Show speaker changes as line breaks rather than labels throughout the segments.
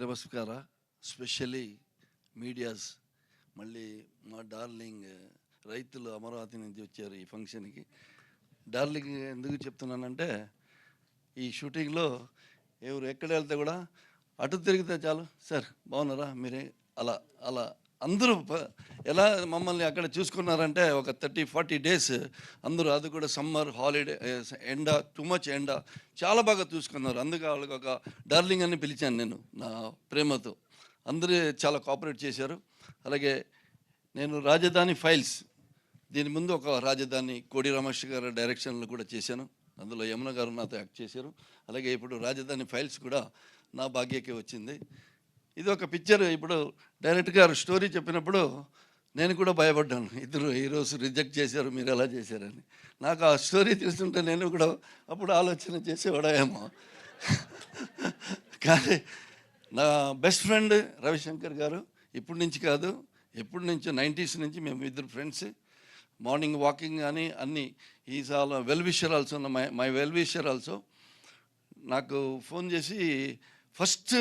నమస్ಕಾರ. Specially medias, మళ్ళీ మా darling రైతులు అమరావతి నుంచి వచ్చారు ఈ ఫంక్షన్కి. డార్లింగ్ ఎందుకు చెప్తున్నానంటే, ఈ షూటింగ్లో ఎవరు ఎక్కడ వెళ్తే కూడా అటు తిరిగితే చాలు, సార్ బాగున్నారా మీరే, అలా అలా అందరూ ఎలా మమ్మల్ని అక్కడ చూసుకున్నారంటే ఒక 30-40 డేస్ అందరూ, అది కూడా సమ్మర్ హాలిడే, ఎండ, టూ మచ్ ఎండ, చాలా బాగా చూసుకున్నారు. అందుకే వాళ్ళకి ఒక డార్లింగ్ అని పిలిచాను నేను నా ప్రేమతో. అందరూ చాలా కోఆపరేట్ చేశారు. అలాగే నేను రాజధాని ఫైల్స్, దీని ముందు ఒక రాజధాని కోడి రమేష్ గారి డైరెక్షన్లో కూడా చేశాను. అందులో యమున గారు నాతో యాక్ట్ చేశారు. అలాగే ఇప్పుడు రాజధాని ఫైల్స్ కూడా నా భాగ్యకే వచ్చింది. ఇది ఒక పిక్చర్. ఇప్పుడు డైరెక్టర్ గారు స్టోరీ చెప్పినప్పుడు నేను కూడా భయపడ్డాను, ఇద్దరు హీరోస్ రిజెక్ట్ చేశారు, మీరు ఎలా చేశారని. నాకు ఆ స్టోరీ తెలుస్తుంటే నేను కూడా అప్పుడు ఆలోచన చేసేవాడేమో. కానీ నా బెస్ట్ ఫ్రెండ్ రవిశంకర్ గారు, ఇప్పటి నుంచి కాదు, ఎప్పటి నుంచో 90s నుంచి మేము ఇద్దరు ఫ్రెండ్స్. మార్నింగ్ వాకింగ్ కానీ అన్నీ. Is all well wisher also, my well wisher also. నాకు ఫోన్ చేసి ఫస్ట్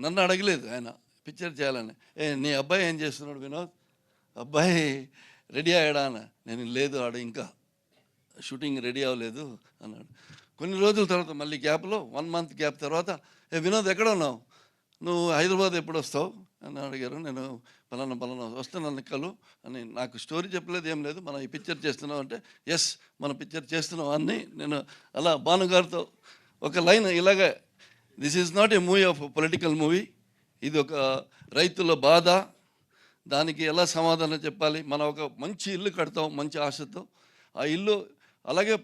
నన్ను అడగలేదు ఆయన పిక్చర్ చేయాలని, నీ అబ్బాయి ఏం చేస్తున్నాడు వినోద్, అబ్బాయి రెడీ అయ్యాడా అన్న. నేను లేదు, ఆడ ఇంకా షూటింగ్ రెడీ అవ్వలేదు అన్నాడు. కొన్ని రోజుల తర్వాత మళ్ళీ గ్యాప్లో 1 month గ్యాప్ తర్వాత, వినోద్ ఎక్కడ ఉన్నావు, నువ్వు హైదరాబాద్ ఎప్పుడు వస్తావు అని అడిగారు. నేను పలానా వస్తే నన్ను కలు అని. నాకు స్టోరీ చెప్పలేదు, ఏం లేదు, మనం ఈ పిక్చర్ చేస్తున్నాం అంటే, ఎస్ మన పిక్చర్ చేస్తున్నాం అని. నేను అలా భానుగారితో ఒక లైన్ ఇలాగే, this is not a movie of political movie, ఇది ఒక రైతుల బాధ, దానికి ఎలా సమాధానం చెప్పాలి. మనం ఒక మంచి ఇల్లు కడతాం మంచి ఆశతో, ఆ ఇల్లు అలాగే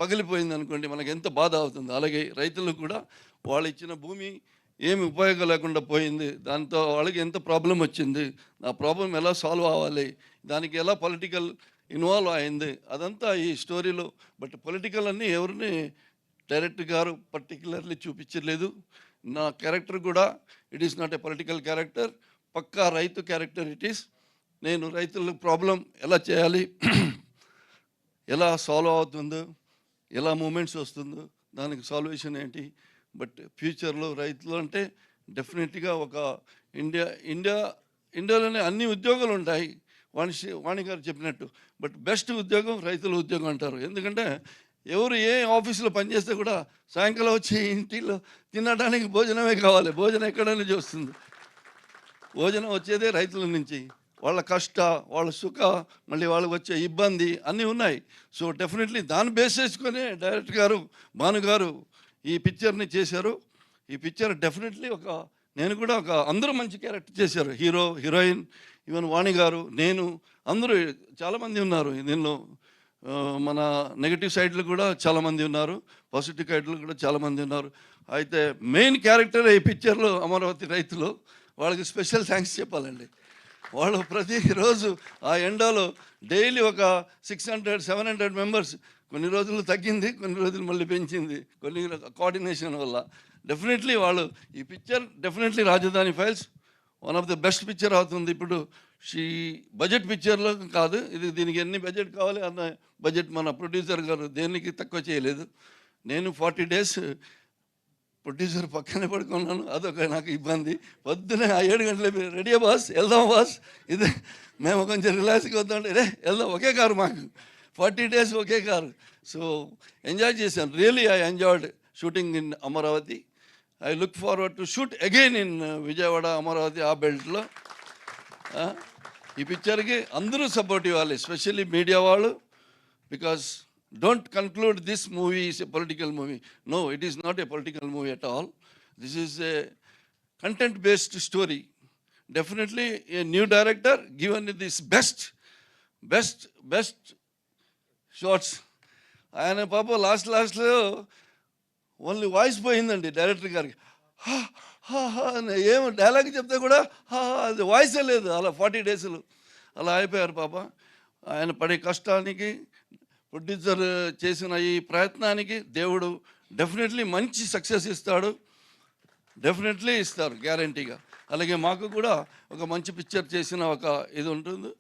పగిలిపోయింది అనుకోండి, మనకి ఎంత బాధ అవుతుంది. అలాగే రైతులు కూడా వాళ్ళు ఇచ్చిన భూమి ఏమి ఉపయోగం లేకుండా పోయింది, దాంతో వాళ్ళకి ఎంత ప్రాబ్లం వచ్చింది, ఆ ప్రాబ్లం ఎలా సాల్వ్ అవ్వాలి, దానికి ఎలా పొలిటికల్ ఇన్వాల్వ్ అయింది, అదంతా ఈ స్టోరీలో. బట్ పొలిటికల్ అన్నీ ఎవరిని డైరెక్టర్ గారు పర్టికులర్లీ చూపించలేదు. నా క్యారెక్టర్ కూడా it is not a political character, పక్కా రైతు క్యారెక్టర్ ఇట్ ఈస్. నేను రైతుల ప్రాబ్లం ఎలా చేయాలి, ఎలా సాల్వ్ అవుతుందో, ఎలా మూమెంట్స్ వస్తుందో, దానికి సాల్వేషన్ ఏంటి. బట్ ఫ్యూచర్లో రైతులు అంటే డెఫినెట్గా ఒక ఇండియాలోనే అన్ని ఉద్యోగాలు ఉంటాయి, వాణి గారు చెప్పినట్టు. బట్ బెస్ట్ ఉద్యోగం రైతుల ఉద్యోగం అంటారు. ఎందుకంటే ఎవరు ఏ ఆఫీసులో పనిచేస్తే కూడా సాయంకాలం వచ్చి ఇంటిలో తినడానికి భోజనమే కావాలి. భోజనం ఎక్కడ నుంచి వస్తుంది? భోజనం వచ్చేదే రైతుల నుంచి. వాళ్ళ కష్ట, వాళ్ళ సుఖ, మళ్ళీ వాళ్ళకి వచ్చే ఇబ్బంది అన్నీ ఉన్నాయి. సో డెఫినెట్లీ దాన్ని బేస్ చేసుకొని డైరెక్టర్ గారు భానుగారు ఈ పిక్చర్ని చేశారు. ఈ పిక్చర్ డెఫినెట్లీ నేను కూడా అందరూ మంచి క్యారెక్టర్ చేశారు. హీరో, హీరోయిన్, ఈవెన్ వాణి గారు, నేను, అందరూ చాలామంది ఉన్నారు దీనిలో. మన నెగిటివ్ సైడ్లు కూడా చాలామంది ఉన్నారు, పాజిటివ్ సైడ్లు కూడా చాలామంది ఉన్నారు. అయితే మెయిన్ క్యారెక్టర్ ఈ పిక్చర్లో అమరావతి రైతులు. వాళ్ళకి స్పెషల్ థ్యాంక్స్ చెప్పాలండి. వాళ్ళు ప్రతిరోజు ఆ ఎండలో డైలీ ఒక 600-700 మెంబర్స్, కొన్ని రోజులు తగ్గింది, కొన్ని రోజులు మళ్ళీ పెంచింది, కొన్ని కోఆర్డినేషన్ వల్ల. డెఫినెట్లీ వాళ్ళు ఈ పిక్చర్ డెఫినెట్లీ రాజధాని files one of the best picture అవుతుంది. ఇప్పుడు బడ్జెట్ పిక్చర్లో కాదు ఇది, దీనికి ఎన్ని బడ్జెట్ కావాలి అన్న బడ్జెట్ మన ప్రొడ్యూసర్ గారు దేనికి తక్కువ చేయలేదు. నేను 40 days ప్రొడ్యూసర్ పక్కనే పడుకున్నాను, అదొక నాకు ఇబ్బంది. పొద్దునే 7 గంటలే రెడీ బాస్ వెళ్దాం బాస్, ఇదే మేము కొంచెం రిలాక్స్గా వద్దామంటే వెళ్దాం, ఒకే కారు మాకు, 40 days ఒకే కారు. సో ఎంజాయ్ చేశాను. Really I enjoyed shooting in Amaravati. I look forward to shoot again in Vijayawada, Amaravati, ఆ బెల్ట్లో. ఈ పిక్చర్కి అందరూ సపోర్ట్ ఇవ్వాలి, ఎస్పెషల్లీ మీడియా వాళ్ళు. Because don't conclude this movie is a political movie. No, it is not a political movie at all. This is a content-based story. Definitely a new director given this best shots. ఆయన పాప లాస్ట్లో only voice పోయిందండి director గారికి. ఏమో dialogue చెప్తే కూడా అది వాయిసే లేదు. అలా 40 days అలా అయిపోయారు పాప. ఆయన పడే కష్టానికి, ప్రొడ్యూసర్ చేసిన ఈ ప్రయత్నానికి దేవుడు డెఫినెట్లీ మంచి సక్సెస్ ఇస్తాడు, డెఫినెట్లీ ఇస్తారు గ్యారంటీగా. అలాగే మాకు కూడా ఒక మంచి పిక్చర్ చేసిన ఒక ఇది ఉంటుంది.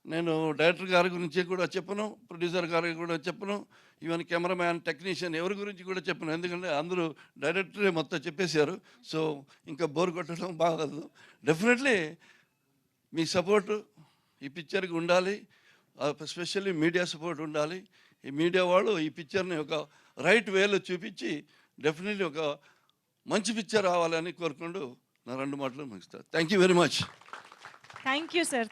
నేను డైరెక్టర్ గారి గురించి కూడా చెప్పను, ప్రొడ్యూసర్ గారికి కూడా చెప్పను. ఈవెన్ కెమెరామ్యాన్, టెక్నీషియన్ ఎవరి గురించి కూడా చెప్పను. ఎందుకంటే అందరూ డైరెక్టరే మొత్తం చెప్పేశారు. సో ఇంకా బోర్ కొట్టడం బాగోదు. డెఫినెట్లీ మీ సపోర్టు ఈ పిక్చర్కి ఉండాలి. ఎస్పెషల్లీ మీడియా సపోర్ట్ ఉండాలి. ఈ మీడియా వాళ్ళు ఈ పిక్చర్ని ఒక రైట్ వేలో చూపించి డెఫినెట్లీ ఒక మంచి పిక్చర్ రావాలని కోరుకుంటూ నా 2 మాటలు ముగిస్తాను. Thank you very much.
Thank you sir.